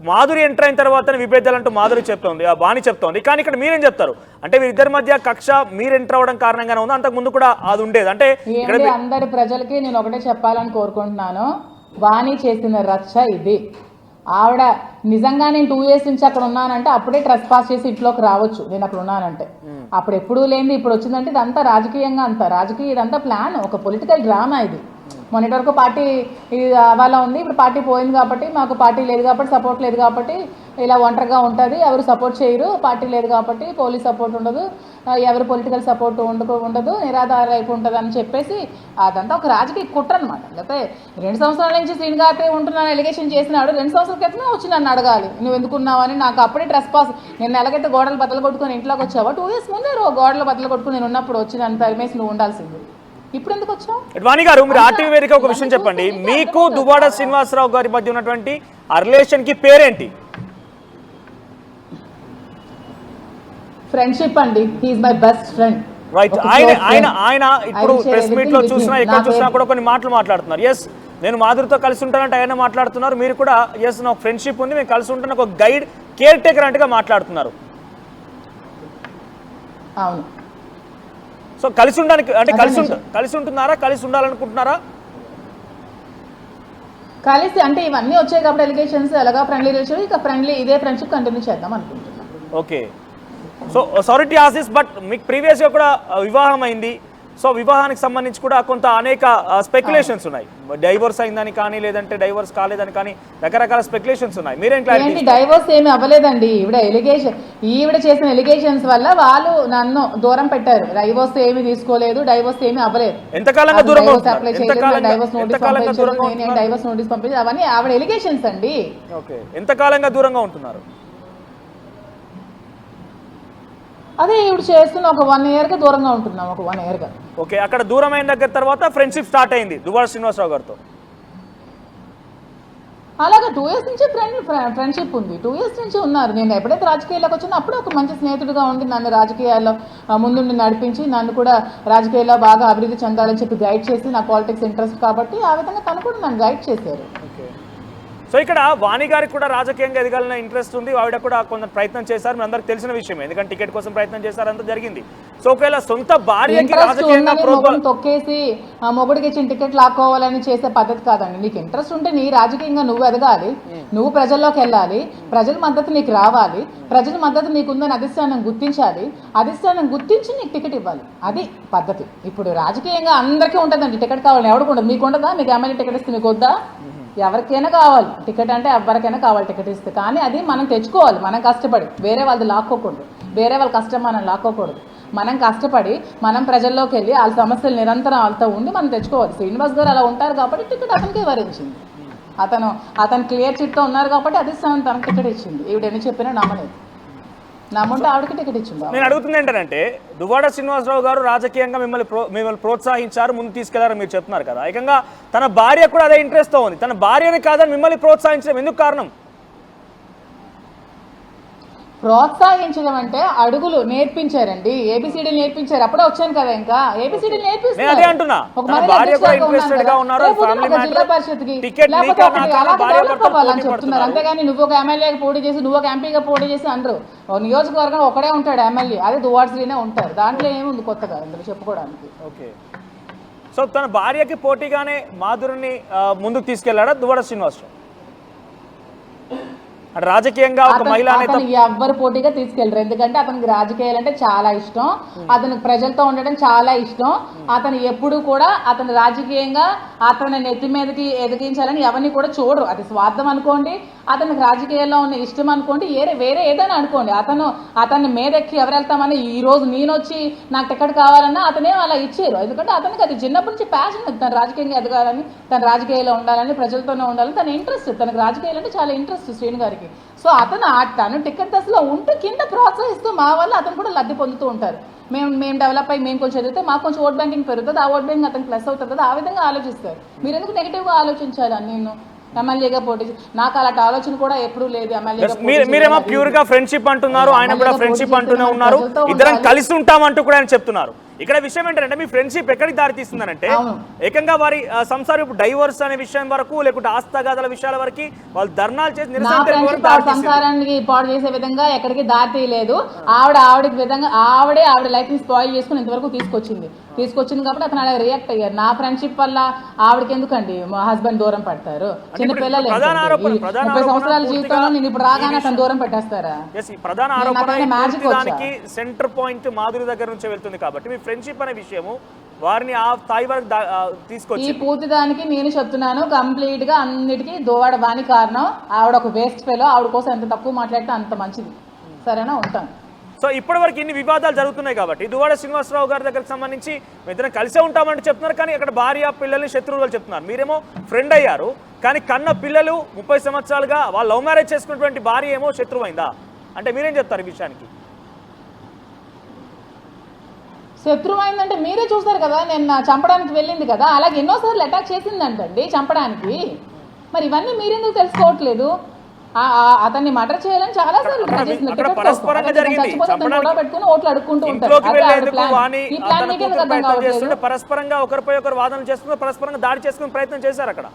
మాధురి ఎంటర్ అయిన తర్వాత విభేదాలంటూ మాధురి చెప్తోంది, వాణి చెప్తోంది. కానీ ఇక్కడ మీరేం చెప్తారు? అంటే వీరిద్దరి మధ్య కక్ష మీరు ఎంటర్ అవ్వడం కారణంగానే ఉంది, అంతకు ముందు కూడా అది ఉండేది. అంటే అందరి ప్రజలకి నేను ఒకటే చెప్పాలని కోరుకుంటున్నాను, వాణి చేసిన రచ్చ ఇది. ఆవిడ నిజంగా నేను 2 years నుంచి అక్కడ ఉన్నానంటే అప్పుడే ట్రెస్ పాస్ చేసి ఇంట్లోకి రావచ్చు. నేను అక్కడ ఉన్నానంటే అప్పుడు ఎప్పుడూ లేనిది ఇప్పుడు వచ్చిందంటే ఇదంతా రాజకీయంగా, ఇదంతా ప్లాన్, ఒక పొలిటికల్ డ్రామా ఇది. మొన్నటి వరకు పార్టీ అలా ఉంది, ఇప్పుడు పార్టీ పోయింది కాబట్టి, మాకు పార్టీ లేదు కాబట్టి, సపోర్ట్ లేదు కాబట్టి ఇలా ఒంటరిగా ఉంటుంది, ఎవరు సపోర్ట్ చేయరు, పార్టీ లేదు కాబట్టి పోలీస్ సపోర్ట్ ఉండదు, ఎవరు పొలిటికల్ సపోర్ట్ ఉండదు, నిరాధార వైపు ఉంటుంది అని చెప్పేసి అదంతా ఒక రాజకీయ కుట్ర అనమాట. లేకపోతే 2 సంవత్సరాల నుంచి శ్రీనిగారితో ఉంటున్నాను ఎలిగేషన్ చేసినాడు, 2 సంవత్సరాల క్రితమే వచ్చి నన్ను అడగాలి నువ్వు ఎందుకున్నావని. నాకు అప్పుడే ట్రెస్ పాస్, నేను ఎలాగైతే గోడలు బద్దలు కొట్టుకొని ఇంట్లోకి వచ్చావా 2 years ముందే గోడలు బద్దలు కొట్టుకుని నేను ఉన్నప్పుడు వచ్చి నన్ను తరిమేసి నువ్వు ఉండాల్సింది. ఇప్పుడు ఎందుకు వచ్చావు? వాణి గారు, మీరు ఆర్టీవీ వేదిక ఒక విషయం చెప్పండి, మీకు దువ్వాడ శ్రీనివాసరావు గారి మధ్య ఉన్నటువంటి ఆ రిలేషన్ కి పేరేంటి? ఫ్రెండ్షిప్ అండి. He is my best friend. Right. ఆయన ఇప్పుడు ప్రెస్ మీట్ లో చూసినా ఎక్కడ చూసినా కూడా కొన్ని మాటలు మాట్లాడుతున్నారు. ఎస్, నేను మాధురితో కలిసి ఉంటానంటే ఆయన మాట్లాడుతున్నారు. మీరు కూడా ఎస్ నాకు ఫ్రెండ్షిప్ ఉంది, మేము కలిసి ఉంటాను, ఒక గైడ్ కేర్ టేకర్ అంటేగా మాట్లాడుతున్నారు. అవును. సో కలిసి ఉండడానికి అంటే కలిసి ఉంటున్నారా, కలిసి ఉండాలనుకుంటున్నారా? కలిసి అంటే ఇవన్నీ వచ్చాయి కాబట్టి ఎలిగేషన్స్ ఎలాగా ఫ్రెండ్లీ రిలేషన్, ఇక ఇదే ఫ్రెండ్షిప్ కంటిన్యూ చేద్దాం అనుకుంటున్నాను. Okay, so sorry to ask this, but మీకు ప్రీవియస్గా కూడా వివాహం అయింది. సో వివాహానికి సంబంధించి కూడా కొంత అనేక స్పెక్యులేషన్స్ ఉన్నాయి, డైవోర్స్ అయిందని కానీ లేదంటే డైవోర్స్ కాలేదని కానీ రకరకాల స్పెక్యులేషన్స్ ఉన్నాయి. మీరేం క్లారిటీ? డైవోర్స్ ఏమి అవ్వలేదండి. ఈవిడ చేసిన ఎలిగేషన్స్ వల్ల వాళ్ళు నన్ను దూరం పెట్టారు. డైవోర్స్ ఏమి తీసుకోలేదు, డైవోర్స్ ఏమి అవ్వలేదు. ఎంతకాలంగా దూరం అప్లై చేయలేదు, డైవోర్స్ నోటీస్ పంపించి అవన్నీ ఆవిడ ఎలిగేషన్స్ అండి. ఓకే, ఎంతకాలంగా దూరంగా ఉంటున్నారు? అదే ఇప్పుడు చేస్తున్న ఒక 1 year గా దూరంగా ఉంటున్నాం, ఒక 1 year గా. ఓకే, అక్కడ దూరం అయిన దగ్గర తర్వాత ఫ్రెండ్షిప్ స్టార్ట్ అయింది దువ్వాడ శ్రీనివాసరావు గారితో. అలాగే 2 years నుంచి ఫ్రెండ్షిప్ ఉంది, 2 years నుంచి ఉన్నారు. నేను ఎప్పుడైతే రాజకీయాల్లోకి వచ్చినా అప్పుడు ఒక మంచి స్నేహితుడిగా ఉండి నన్ను రాజకీయాల్లో ముందుండి నడిపించి నన్ను కూడా రాజకీయాల్లో బాగా అభివృద్ధి చెందాలని చెప్పి గైడ్ చేసి, నా పాలిటిక్స్ ఇంట్రెస్ట్ కాబట్టి ఆ విధంగా తను కూడా నన్ను గైడ్ చేశారు. సో ఇక్కడ వాణి గారికి కూడా రాజకీయంగా ఎదగాలన్న ఇంట్రెస్ట్ ఉంది, ఆవిడ కూడా కొంత ప్రయత్నం చేశారు, మీ అందరికి తెలిసిన విషయం, ఎందుకంటే టికెట్ కోసం ప్రయత్నం చేశారు, అంతా జరిగింది. సో ఒకవేళ సొంత భార్యకి రాజకీయంగా తొక్కేసి మొగుడికి ఇచ్చిన టికెట్ లాక్కోవాలని చేసే పద్ధతి కాదండి. నీకు ఇంట్రెస్ట్ ఉంటే నీ రాజకీయంగా నువ్వు ఎదగాలి, నువ్వు ప్రజల్లోకి వెళ్ళాలి, ప్రజల మద్దతు నీకు రావాలి, ప్రజల మద్దతు నీకుందని అధిష్టానం గుర్తించాలి, అధిష్టానం గుర్తించి నీకు టికెట్ ఇవ్వాలి, అది పద్ధతి. ఇప్పుడు రాజకీయంగా అందరికీ ఉంటుందండి టికెట్ కావాలని, ఎవరికి ఉండదు. మీకు ఉండదా? మీకు ఎమ్మెల్యే టికెట్ ఇస్తే మీకు వద్దా? ఎవరికైనా కావాలి టికెట్, అంటే ఎవరికైనా కావాలి టికెట్ ఇస్తే, కానీ అది మనం తెచ్చుకోవాలి, మనం కష్టపడి, వేరే వాళ్ళది లాక్కోకూడదు, వేరే వాళ్ళ కష్టం మనం లాక్కోకూడదు. మనం కష్టపడి మనం ప్రజల్లోకి వెళ్ళి వాళ్ళ సమస్యలు నిరంతరం వాళ్ళతో ఉండి మనం తెచ్చుకోవాలి. శ్రీనివాస్ గారు అలా ఉంటారు కాబట్టి టికెట్ అతనికే వరించింది. అతను క్లియర్ చిట్తో ఉన్నారు కాబట్టి అధిష్టానం తనకు టికెట్ ఇచ్చింది. ఈవిడెన్ని చెప్పినా నమ్మలేదు, నమ్ముంటే ఆవిడకి టికెట్ ఇచ్చింది. నేను అడుగుతుంది ఏంటంటే దువ్వాడ శ్రీనివాసరావు గారు రాజకీయంగా మిమ్మల్ని ప్రోత్సహించారు, ముందు తీసుకెళ్లారని మీరు చెప్తున్నారు కదా, ఏకంగా తన భార్య కూడా అదే ఇంట్రెస్ట్తో ఉంది. తన భార్యని కాదని మిమ్మల్ని ప్రోత్సహించడం ఎందుకు కారణం? ప్రోత్సహించడం అంటే అడుగులు నేర్పించారండి, ఏబిసిడి నేర్పించారు. అప్పుడే వచ్చాను కదా, ఇంకా ఏబిసిడి నేర్పిస్తారు. జిల్లా పరిషత్కి చెప్తున్నారు, అంతేగాని నువ్వు ఒక ఎమ్మెల్యేగా పోటీ చేసి నువ్వు ఒక ఎంపీగా పోటీ చేసి అనరు. నియోజకవర్గం ఒకడే ఉంటాడు ఎమ్మెల్యే, అదే దువ్వాడ శ్రీనే ఉంటారు. దాంట్లో ఏముంది కొత్తగా అందులో చెప్పుకోవడానికి? ఓకే, సో తన భార్యకి పోటీగానే మాధురిని ముందుకు తీసుకెళ్లాడా దువ్వాడ శ్రీనివాసరావు? రాజకీయంగా ఒక మహిళ ఎవ్వరు పోటీగా తీసుకెళ్లరు, ఎందుకంటే అతనికి రాజకీయాలు అంటే చాలా ఇష్టం, అతనికి ప్రజలతో ఉండడం చాలా ఇష్టం. అతను ఎప్పుడు కూడా అతను రాజకీయంగా అతని నెత్తి మీదకి ఎదిగించాలని ఎవరిని కూడా చూడరు. అది స్వార్థం అనుకోండి, అతనికి రాజకీయాల్లో ఉన్న ఇష్టం అనుకోండి, వేరే ఏదైనా అనుకోండి. అతన్ని మీదెక్కి ఎవరు వెళ్తామని ఈ రోజు నేను వచ్చి నాకు టికెట్ కావాలన్నా అతనే అలా ఇచ్చారు. ఎందుకంటే అతనికి అది చిన్నప్పటి నుంచి ప్యాషన్, తను రాజకీయంగా ఎదగాలని, తన రాజకీయాల్లో ఉండాలని, ప్రజలతోనే ఉండాలని తన ఇంట్రెస్ట్. తనకు రాజకీయాలు అంటే చాలా ఇంట్రెస్ట్ శ్రీను గారికి. సో తను టికెట్ దశలో ఉంటూ కింద ప్రోత్సహిస్తూ మా వల్ల అతను కూడా లబ్ధి పొందుతూ ఉంటారు. మేము డెవలప్ అయ్యి మేము కొంచెం ఎదిగితే మాకు కొంచెం ఓట్ బ్యాంకింగ్ పెరుగుతుంది, ఆ ఓట్ బ్యాంకింగ్ అతను ప్లస్ అవుతుంది కదా, ఆ విధంగా ఆలోచిస్తారు. మీరు ఎందుకు నెగిటివ్గా ఆలోచించాలి? నేను ఎమ్మెల్యేగా పోటీ, నాకు అలాంటి ఆలోచన కూడా ఎప్పుడూ లేదు. మీరేమో ప్యూర్ గా ఫ్రెండ్షిప్ అంటున్నారు, ఆయన కూడా ఫ్రెండ్షిప్ అంటూనే ఉన్నారు, ఇద్దరం కలిసి ఉంటామంటూ కూడా ఆయన చెప్తున్నారు. ఇక్కడ విషయం ఏంటంటే మీ ఫ్రెండ్షిప్ ఎక్కడికి దారి తీస్తుందనంటే ఏకంగా వారి సంసారం ఇప్పుడు డైవర్స్ అనే విషయం వరకు, లేకుంటే ఆస్తగాదాల విషయాల వరకు వాళ్ళు ధర్నాలు చేసి సంసారానికి పాడు చేసే విధంగా ఎక్కడికి దారి తీయలేదు. ఆవిడే లైఫ్ ని స్పాయిల్ చేసుకుని ఇంతవరకు తీసుకొచ్చింది కాబట్టి అతను అలా రియాక్ట్ అయ్యారు. నా ఫ్రెండ్షిప్ వల్ల ఆవిడకి ఎందుకండి మా హస్బెండ్ దూరం పడతారు? చిన్న పిల్లలు 30 సంవత్సరాల జీవితంలో నేను ఇప్పుడు రాగానే అతను దూరం పెట్టేస్తారా? ప్రధాన ఆరోపణ సెంటర్ పాయింట్ మాధురి దగ్గర నుంచి వెళ్తుంది కాబట్టి మీ ఫ్రెండ్షిప్ అనే విషయము వారిని ఆ స్థాయి వరకు తీసుకొచ్చి ఈ పూర్తి దానికి నేను చెప్తున్నాను, కంప్లీట్ గా అన్నిటికీ దువ్వాడ వాణి కారణం. ఆవిడ ఒక వేస్ట్ ఫెలో, ఆవిడ కోసం ఎంత తక్కువ మాట్లాడితే అంత మంచిది. సరేనా, ఉంటాను. సో ఇప్పటి వరకు ఇన్ని వివాదాలు జరుగుతున్నాయి కాబట్టి దువ్వాడ శ్రీనివాసరావు గారి దగ్గరకు సంబంధించి ఇద్దరం కలిసే ఉంటామంటే చెప్తున్నారు, కానీ అక్కడ భార్య పిల్లల్ని శత్రువులు చెప్తున్నారు. మీరేమో ఫ్రెండ్ అయ్యారు, కానీ కన్న పిల్లలు 30 సంవత్సరాలుగా వాళ్ళు లవ్ మ్యారేజ్ చేసుకున్నటువంటి భార్య ఏమో శత్రువు అయిందా అంటే మీరేం చెప్తారు ఈ విషయానికి? శత్రువు అయిందంటే మీరే చూస్తారు కదా, నేను చంపడానికి వెళ్ళింది కదా, అలాగే ఎన్నోసార్లు అటాక్ చేసిందంటండి చంపడానికి. మరి ఇవన్నీ మీరెందుకు తెలుసుకోవట్లేదు? అతన్ని మర్డర్ చేయాలని చాలా సార్లు ట్రై చేసింది, గొడవ పెట్టుకుని ఓట్లు అడుక్కుంటూ ఉంటారు. పరస్పరంగా ఒకరిపై ఒకరు వాదనలు చేస్తున్నారు, పరస్పరంగా దాడి చేసుకునే ప్రయత్నం చేశారు అక్కడ.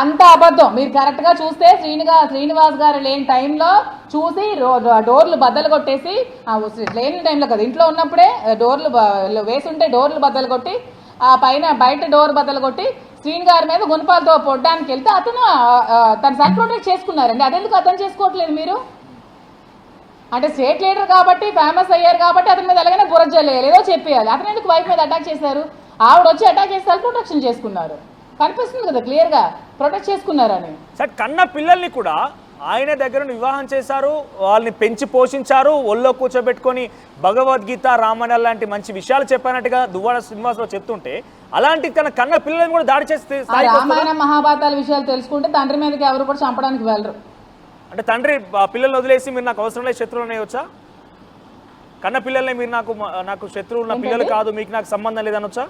అంత అబద్ధం. మీరు కరెక్ట్ గా చూస్తే శ్రీనివాస్ గారు లేని టైంలో చూసి డోర్లు బద్దలు కొట్టేసి, లేని టైంలో కదా ఇంట్లో ఉన్నప్పుడే డోర్లు వేసుంటే డోర్లు బద్దలు కొట్టి, ఆ పైన బయట డోర్ బద్దలు కొట్టి శ్రీని గారి మీద గుణపాలతో పొడ్డానికి వెళ్తే అతను తను సెల్ఫ్ ప్రొటెక్ట్ చేసుకున్నారండి. అదెందుకు అర్థం చేసుకోవట్లేదు మీరు? అంటే స్టేట్ లీడర్ కాబట్టి, ఫేమస్ అయ్యారు కాబట్టి అతని మీద ఎలాగైనా బురజల్లేయాలి, ఏదో చెప్పేయాలి. అతను ఎందుకు వైఫ్ మీద అటాక్ చేశారు? ఆవిడ వచ్చి అటాక్ చేసి సెల్ఫ్ ప్రొటెక్షన్ చేసుకున్నారు. కనిపిస్తుంది కదా క్లియర్ గా, ప్రొటెక్ట్ చేసుకున్నారని. సార్ కన్న పిల్లల్ని కూడా ఆయన దగ్గర వివాహం చేశారు, వాళ్ళని పెంచి పోషించారు, ఒళ్ళో కూర్చోబెట్టుకొని భగవద్గీత, రామాయణం లాంటి మంచి విషయాలు చెప్పినట్టుగా దువ్వాడ శ్రీనివాసరావు చెప్తుంటే, అలాంటి తన కన్న పిల్లల్ని కూడా దాడి చేస్తే రామాయణ మహాభారతాల విషయాలు తెలుసుకుంటే తండ్రి మీదకి ఎవరు కూడా చంపడానికి వెళ్ళరు. అంటే తండ్రి పిల్లల్ని వదిలేసి మీరు నాకు అవసరం లేదు శత్రువులు అనేవచ్చా? కన్న పిల్లల్ని మీరు నాకు శత్రువులు, నా పిల్లలు కాదు, మీకు నాకు సంబంధం లేదనొచ్చా?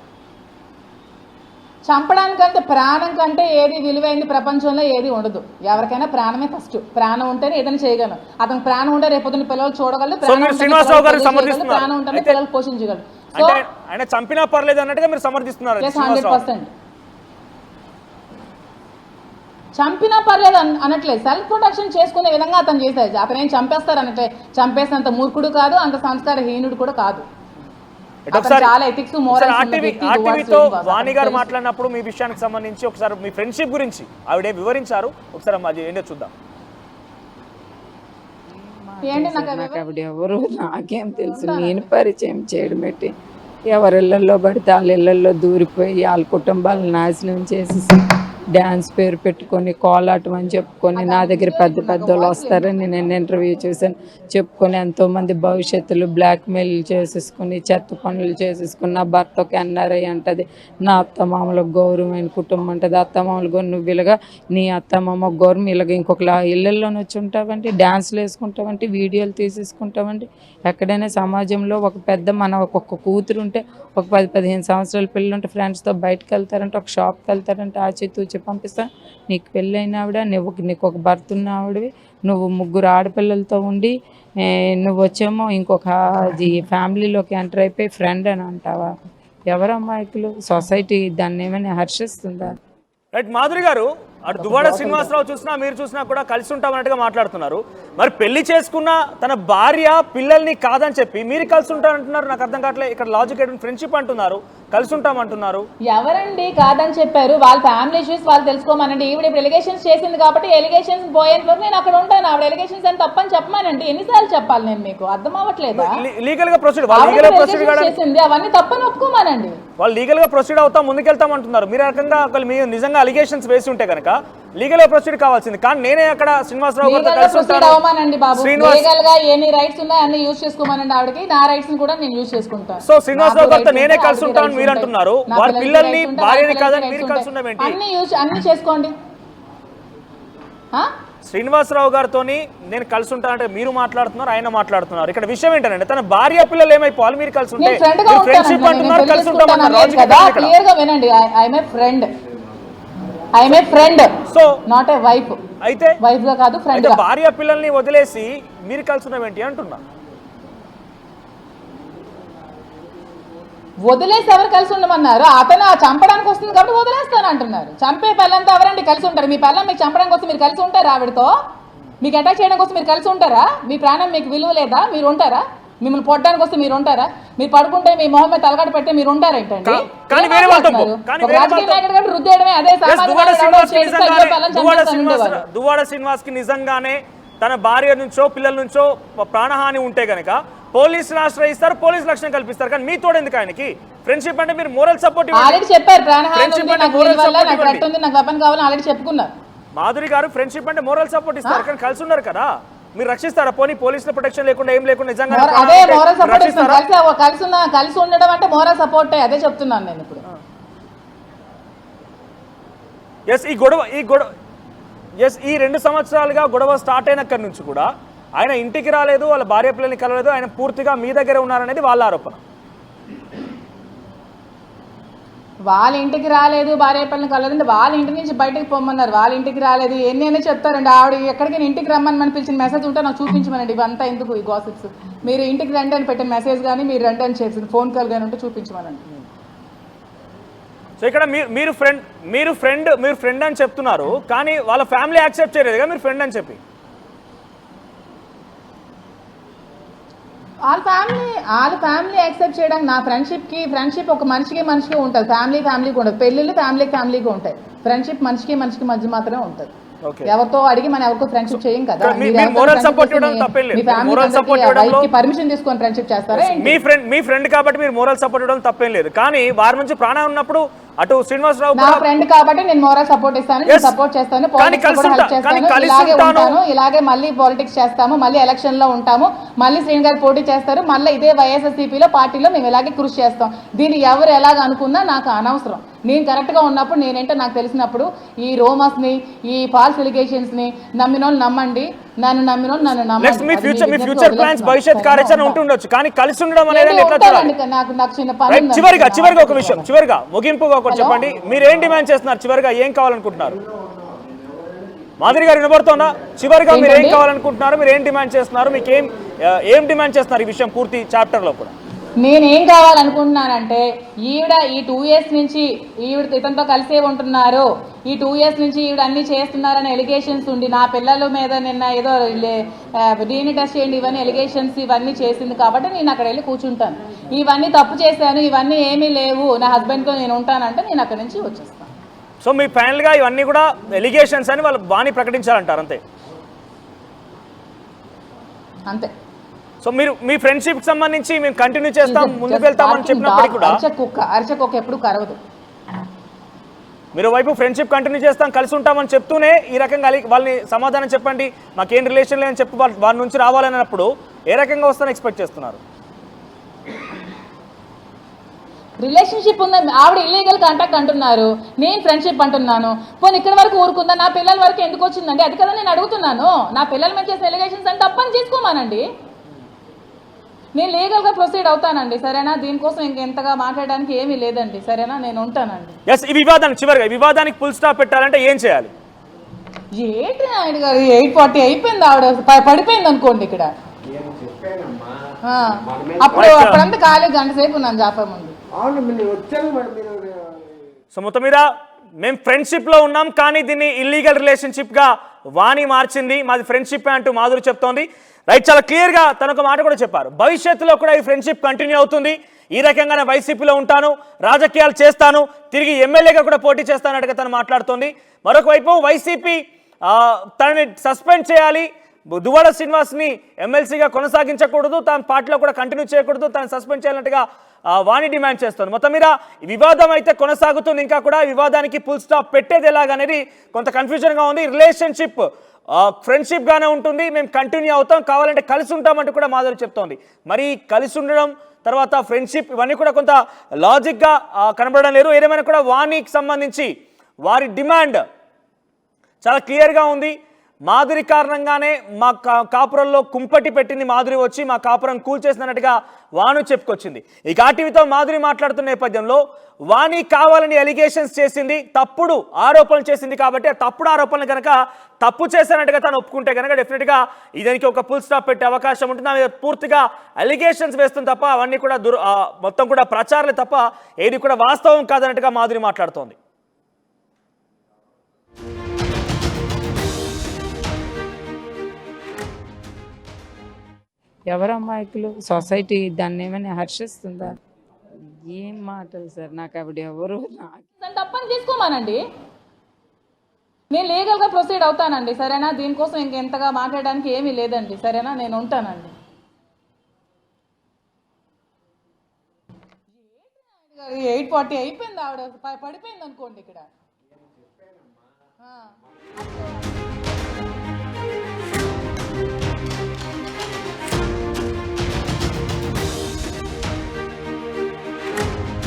చంపడానికంటే ప్రాణం కంటే ఏది విలువైంది ప్రపంచంలో ఏది ఉండదు. ఎవరికైనా ప్రాణమే ఫస్ట్. ప్రాణం ఉంటేనే ఏదైనా చేయగలను. అతనికి ప్రాణం ఉంటే రేపొద్దున పిల్లలు చూడగలరు, ప్రాణం ఉంటేనే పిల్లలు పోషించగలరు. ఆయన చంపినా పర్లేదు అన్నట్టుగా మీరు సమర్థిస్తున్నారు. 100% చంపినా పర్లేదు అనట్లేదు, సెల్ఫ్ ప్రొటెక్షన్ చేసుకునే విధంగా అతను చేశారు. అతను ఏం చంపేస్తారు అనట్లే, చంపేసినంత మూర్ఖుడు కాదు, అంత సంస్కారహీనుడు కూడా కాదు. వాణి గారు మాట్లాడినప్పుడు మీ విషయానికి సంబంధించి ఒకసారి మీ ఫ్రెండ్షిప్ గురించి ఆవిడే వివరించారు, ఒకసారి అది ఏంటో చూద్దాం. ఆవిడ ఎవరు నాకేం తెలుసు, నేను పరిచయం చేయడం పెట్టి ఎవరి ఇళ్ళల్లో పడితే వాళ్ళ ఇళ్ళల్లో దూరిపోయి వాళ్ళ కుటుంబాలను నాశనం చేసేసి డ్యాన్స్ పేరు పెట్టుకొని కోలాటం అని చెప్పుకొని నా దగ్గర పెద్ద పెద్దోళ్ళు వస్తారని నేను ఇంటర్వ్యూ చేశాను. చెప్పుకొని ఎంతోమంది భవిష్యత్తులో బ్లాక్మెయిల్ చేసేసుకుని చెత్త పనులు చేసేసుకుని నా భర్త ఒక ఎన్ఆర్ఐ అంటది, నా అత్తమామలకు గౌరవమైన కుటుంబం అంటది, అత్తమామలు గౌరవం నువ్వు ఇలాగా నీ అత్తమామ గౌరవం ఇలాగ ఇంకొక ఇళ్ళల్లోనే వచ్చి ఉంటావంటే, డ్యాన్స్లు వేసుకుంటావంటే, వీడియోలు తీసేసుకుంటావంటే, ఎక్కడైనా సమాజంలో ఒక పెద్ద మన ఒక్కొక్క కూతురు ఉంటే ఒక 10-15 సంవత్సరాల పిల్లలు ఉంటే ఫ్రెండ్స్తో బయటకు వెళ్తారంటే, ఒక షాప్కి వెళ్తారంటే ఆచితూచి పంపిస్తాను. నీకు పెళ్ళైన ఆవిడ, నీకు ఒక భర్త ఉన్న ఆవిడవి, నువ్వు 3 ఆడపిల్లలతో ఉండి నువ్వు వచ్చేమో ఇంకొక ఫ్యామిలీలోకి ఎంటర్ అయిపోయి ఫ్రెండ్ అని అంటావా? ఎవరు అమాయకులు? సొసైటీ దాన్ని ఏమైనా హర్షిస్తుందా? రైట్ మాధురి గారు, అటు దువ్వాడ శ్రీనివాసరావు చూసినా మీరు చూసినా కూడా కలిసి ఉంటామన్నట్టుగా మాట్లాడుతున్నారు. మరి పెళ్లి చేసుకున్న తన భార్య పిల్లల్ని కాదని చెప్పి మీరు కలిసి ఉంటారంటున్నారు. నాకు అర్థం కావట్లేదు. ఇక్కడ లాజిక్ ఏంటి? ఫ్రెండ్షిప్ అంటున్నారు, కలిసి ఉంటామంటున్నారు. ఎవరండి కాదని చెప్పారు? వాళ్ళ ఫ్యామిలీ ఇష్యూస్ వాళ్ళు తెలుసుకోమనండి. ఈవిడ ఇప్పుడు ఎలిగేషన్స్ చేసింది కాబట్టి ఎలిగేషన్స్ పోయేంత నేను అక్కడ ఉంటాను. ఆవిడ ఎలిగేషన్స్ అని తప్పని చెప్పమానండి. ఎన్నిసార్లు చెప్పాలి నేను? మీకు అర్థం అవ్వట్లేదా? లీగల్ గా ప్రొసీడ్ చేసింది అవన్నీ తప్పని ఒప్పుకోమానండి. వాళ్ళు లీగల్ గా ప్రొసీడ్ అవుతాం, ముందుకెళ్తాం అంటున్నారు. మీరు రకంగా మీరు నిజంగా అలిగేషన్స్ వేసి ఉంటే కనుక లీగల్ గా ప్రొసీడ్ కావాల్సింది. కానీ నేనే అక్కడ శ్రీనివాసరావు గారితో కలిసి ఉంటాను. అవమానండి బాబు. లీగల్ గా ఎన్ని రైట్స్ ఉన్నాయో అన్ని యూజ్ చేసుకోమనండి ఆవిడకి. నా రైట్స్ కూడా నేను యూజ్ చేసుకుంటాను. సో శ్రీనివాసరావు గారితో నేనే కలిసి ఉంటాను మీరు అంటున్నారు. వాళ్ళ పిల్లల్ని భార్యని కాదని మీరు కలిసి ఉండమేంటి? అన్ని చేసుకోండి. శ్రీనివాసరావు గారితో నేను కలిసి ఉంటానంటే మీరు మాట్లాడుతున్నారు, ఆయన మాట్లాడుతున్నారు. ఇక్కడ విషయం ఏంటంటే తన భార్య పిల్లలు ఏమైపోవాలి మీరు కలిసి ఉంటే? ఫ్రెండ్షిప్ అంటున్నారు, కలిసి ఉంటామన్నారు. క్లియర్ గా వినండి. I'm a friend, so not a wife. అయితే వైఫ్ గా కాదు, ఫ్రెండ్ గా. భార్య పిల్లల్ని వదిలేసి మీరు కలిసి ఉన్నామేంటి అంటున్నా? వదిలేసి ఎవరు కలిసి ఉండమన్నారు? అతను చంపడానికి వస్తుంది కాబట్టి వదిలేస్తాను అంటున్నారు. చంపే పిల్లలతో ఎవరండి కలిసి ఉంటారు? మీ పిల్లలు మీకు చంపడానికి వస్తే మీరు కలిసి ఉంటారా? ఆవిడతో మీకు అటాక్ చేయడానికి వస్తే మీరు కలిసి ఉంటారా? మీ ప్రాణం మీకు విలువ లేదా? మీరు ఉంటారా? మిమ్మల్ని పొట్టడానికి వస్తే మీరు ఉంటారా? మీరు పడుకుంటే మీ మొహం మీద తలగడ పెట్టి మీరు ఉంటారా? ఏంటండి రాజకీయ నాయకుడు కాబట్టి రుద్దేయడమే. అదే దువ్వాడ శ్రీనివాస్ కి నిజంగానే తన భార్య నుంచో పిల్లల నుంచో ప్రాణహాని ఉంటే గనక పోలీసులు ఆశ్రయిస్తారు, పోలీసు రక్షణ కల్పిస్తారు. కానీ మీతో ఎందుకు ఆయనకి? ఫ్రెండ్షిప్ అంటే మీరు మోరల్ సపోర్ట్ ఆల్రెడీ చెప్పారు. ప్రాణహాని నాకు వెపన్ కావాలని ఆల్రెడీ చెప్పుకున్నారు. మాధురి గారు ఫ్రెండ్షిప్ అంటే మోరల్ సపోర్ట్ ఇస్తారు, కానీ కలిసి ఉన్నారు కదా. మీరు రక్షిస్తారా? పోనీ పోలీసుల ప్రొటెక్షన్ లేకుండా ఏం లేకుండా నిజంగా అదే మోరల్ సపోర్ట్ ఇస్తాను. కలిసి ఉండడం అంటే మోరల్ సపోర్ట్. అదే చెప్తున్నాను నేను ఇప్పుడు. ఈ 2 సంవత్సరాలుగా గొడవ స్టార్ట్ అయినక్కడి నుంచి కూడా ఆయన ఇంటికి రాలేదు, వాళ్ళ భార్య పిల్లల్ని కలవలేదు. ఆయన పూర్తిగా మీ దగ్గర ఉన్నారనేది వాళ్ళ ఆరోపణ. వాళ్ళ ఇంటికి రాలేదు, భార్య పిల్లల్ని కలవలేదు. వాళ్ళ ఇంటి నుంచి బయటకు పొమ్మన్నారు. వాళ్ళ ఇంటికి రాలేదు. ఎన్నైనా చెప్తారండి. ఆవిడ ఎక్కడికి ఇంటికి రమ్మని పిలిచిన మెసేజ్ ఉంటే నాకు చూపించమనండి. ఇవంతా ఎందుకు ఈ గాసిప్స్? మీరు ఇంటికి రండి అని పెట్టిన మెసేజ్ కానీ, మీరు రండి అని చేసిన ఫోన్ కాల్ కానీ ఉంటే చూపించమనండి. సో ఇక్కడ మీరు ఫ్రెండ్ అని చెప్తున్నారు, కానీ వాళ్ళ ఫ్యామిలీ యాక్సెప్ట్ చేయలేదుగా మీరు ఫ్రెండ్ అని చెప్పి. వాళ్ళ ఫ్యామిలీ యాక్సెప్ట్ చేయడానికి నా ఫ్రెండ్షిప్ ఒక మనిషికి ఉంటుంది. ఫ్యామిలీకి ఉండదు. పెళ్ళిళ్ళు ఫ్యామిలీకి ఉంటాయి. ఫ్రెండ్షిప్ మనిషికి మధ్య మాత్రమే ఉంటుంది. ఎవరితో అడిగి మనం ఎవరికో ఫ్రెండ్షిప్ చేయం కదా. పర్మిషన్ తీసుకొని ఫ్రెండ్షిప్ చేస్తారా? మీ ఫ్రెండ్ కాబట్టి మీరు మోరల్ సపోర్ట్ ఇవ్వడం తప్పేం లేదు. కానీ వారి నుంచి ప్రాణం ఉన్నప్పుడు అటు శ్రీనివాసరావు నా ఫ్రెండ్ కాబట్టి నేను మోరల్ సపోర్ట్ ఇస్తాను, సపోర్ట్ చేస్తాను, ఇలాగే మళ్ళీ పాలిటిక్స్ చేస్తాము, మళ్ళీ ఎలక్షన్ లో ఉంటాము, మళ్ళీ శ్రీని గారు పోటీ చేస్తారు, మళ్ళీ ఇదే వైఎస్ఆర్సీపీలో పార్టీలో మేము ఇలాగే కృషి చేస్తాం. దీన్ని ఎవరు ఎలాగ అనుకున్నా నాకు అనవసరం. నేను కరెక్ట్ గా ఉన్నప్పుడు, నేనేంటో నాకు తెలిసినప్పుడు ఈ రోమస్ ని, ఈ ఫాల్స్ ఎలిగేషన్స్ ని నమ్మినోళ్ళు నమ్మండి, నన్ను నమ్మినోళ్ళు నన్ను నమ్మండి. భవిష్యత్ కార్యాచరణ ఉంటుండొచ్చు, కానీ కలిసి ఉండడం అనేది నాకు చిన్న పని. చివరిగా ఒక విషయం, చివరిగా ముగింపుగా ఒకటి చెప్పండి. మీరు ఏం డిమాండ్ చేస్తున్నారు? చివరిగా ఏం కావాలనుకుంటున్నారు? మాధురి గారు వినబడుతోందా? చివరిగా మీరు ఏం కావాలనుకుంటున్నారు? మీరు ఏం డిమాండ్ చేస్తున్నారు? మీకు ఏం డిమాండ్ చేస్తున్నారు ఈ విషయం పూర్తి చాప్టర్ లో కూడా? నేనేం కావాలనుకుంటున్నానంటే, ఈవిడ ఈ 2 years నుంచి ఈవిడ ఇతనితో కలిసే ఉంటున్నారు, ఈ 2 years నుంచి ఈవిడ అన్ని చేస్తున్నారని ఎలిగేషన్స్ ఉండి, నా పిల్లల మీద నిన్న ఏదో DNA టెస్ట్ చేయండి ఇవన్నీ ఎలిగేషన్స్ ఇవన్నీ చేసింది కాబట్టి నేను అక్కడ వెళ్ళి కూర్చుంటాను. ఇవన్నీ తప్పు చేశాను, ఇవన్నీ ఏమీ లేవు, నా హస్బెండ్తో నేను ఉంటానంటే నేను అక్కడి నుంచి వచ్చేస్తాను. సో మీ ఫైనల్గా ఇవన్నీ కూడా ఎలిగేషన్స్ అని వాళ్ళు బాగా ప్రకటించాలంటారు, అంతే? అంతే. సో మీరు మీ ఫ్రెండ్షిప్ సంబంధించి మేము కంటిన్యూ చేస్తాం, ముందుకు వెళ్తామని చెప్పినప్పటికీ కూడా అరిచే కుక్క ఎప్పుడు కరవదు. మీరు వైపు ఫ్రెండ్షిప్ కంటిన్యూ చేస్తాం, కలిసి ఉంటామని చెప్తూనే ఈ రకంగా వాళ్ళని సమాధానం చెప్పండి, మాకేం రిలేషన్ లేదని చెప్పి వాళ్ళ నుంచి రావాలన్నప్పుడు ఏ రకంగా వస్తారని ఎక్స్పెక్ట్ చేస్తున్నారు? రిలేషన్షిప్ ఉందని ఆవిడ ఇల్లీగల్ కాంటాక్ట్ అంటున్నారు, నేను ఫ్రెండ్షిప్ అంటున్నాను. పోనీ ఇక్కడ వరకు ఊరుకుందా, నా పిల్లల వరకు ఎందుకు వచ్చిందండి? అది కదా నేను అడుగుతున్నాను. నా పిల్లల మీద చేసే ఎలిగేషన్స్ అంటే తప్పని చేసుకోమానండి, నేను లీగల్గా ప్రొసీడ్ అవుతానండి, సరేనా? దీనికోసం ఇంకెంతగా మాట్లాడడానికి ఏమీ లేదండి, సరేనా? నేను ఉంటానండి. ఎస్, ఈ వివాదానికి చివరిగా ఈ వివాదానికి ఫుల్ స్టాప్ పెట్టాలంటే ఏం చేయాలి? ఏంటి నాయుడు గారు 8:40 అయిపోయింది, ఆవిడ పడిపోయింది అనుకోండి ఇక్కడ. అప్పుడంతా ఖాళీ గంట సేపు ఉన్నాను జాపే ముందు. సో మొత్తం మీద మేము ఫ్రెండ్షిప్లో ఉన్నాం, కానీ దీన్ని ఇల్లీగల్ రిలేషన్షిప్గా వాణి మార్చింది, మాది ఫ్రెండ్షిప్ అంటూ మాధురి చెప్తోంది. రైట్, చాలా క్లియర్గా తను ఒక మాట కూడా చెప్పారు, భవిష్యత్తులో కూడా ఈ ఫ్రెండ్షిప్ కంటిన్యూ అవుతుంది, ఈ రకంగానే వైసీపీలో ఉంటాను, రాజకీయాలు చేస్తాను, తిరిగి ఎమ్మెల్యేగా కూడా పోటీ చేస్తానట్టుగా తను మాట్లాడుతోంది. మరొక వైపు వైసీపీ తనని సస్పెండ్ చేయాలి, దువ్వాడ శ్రీనివాస్ని ఎమ్మెల్సీగా కొనసాగించకూడదు, తన పార్టీలో కూడా కంటిన్యూ చేయకూడదు, తను సస్పెండ్ చేయాలన్నట్టుగా వాణి డిమాండ్ చేస్తుంది. మొత్తం మీద ఈ వివాదం అయితే కొనసాగుతుంది, ఇంకా కూడా వివాదానికి ఫుల్ స్టాప్ పెట్టేది ఎలాగనేది కొంత కన్ఫ్యూజన్గా ఉంది. రిలేషన్షిప్ ఫ్రెండ్షిప్గానే ఉంటుంది, మేము కంటిన్యూ అవుతాం, కావాలంటే కలిసి ఉంటామంటూ కూడా మాధురి చెప్తోంది. మరి కలిసి ఉండడం తర్వాత ఫ్రెండ్షిప్ ఇవన్నీ కూడా కొంత లాజిక్గా కనబడడం లేదు. ఏదేమైనా కూడా వాణికి సంబంధించి వారి డిమాండ్ చాలా క్లియర్గా ఉంది. మాధురి కారణంగానే మా కాపురంలో కుంపటి పెట్టింది మాధురి, వచ్చి మా కాపురం కూల్చేసినట్టుగా వాణి చెప్పుకొచ్చింది. ఈ టీవీతో మాధురి మాట్లాడుతున్న నేపథ్యంలో వాణి కావాలని ఎలిగేషన్స్ చేసింది, తప్పుడు ఆరోపణలు చేసింది, కాబట్టి ఆ తప్పుడు ఆరోపణలు కనుక తప్పు చేశానట్టుగా తను ఒప్పుకుంటే కనుక డెఫినెట్గా దీనికి ఒక ఫుల్ స్టాప్ పెట్టే అవకాశం ఉంటుంది. ఆమె పూర్తిగా ఎలిగేషన్స్ వేస్తుంది తప్ప అవన్నీ కూడా మొత్తం కూడా ప్రచారాలే తప్ప ఏది కూడా వాస్తవం కాదన్నట్టుగా మాధురి మాట్లాడుతోంది. ఎవరు అమాయకులు? సొసైటీ దాన్ని ఏమైనా హర్షిస్తుందా? ఏం మాటలు సార్, నాకు ఆవిడ ఎవరు తప్పని చేసుకోమానండి, నేను లీగల్గా ప్రొసీడ్ అవుతానండి, సరేనా? దీనికోసం ఇంకెంతగా మాట్లాడడానికి ఏమీ లేదండి, సరేనా? నేను ఉంటానండి. 8:40 అయిపోయింది, ఆవిడ పడిపోయింది అనుకోండి ఇక్కడ.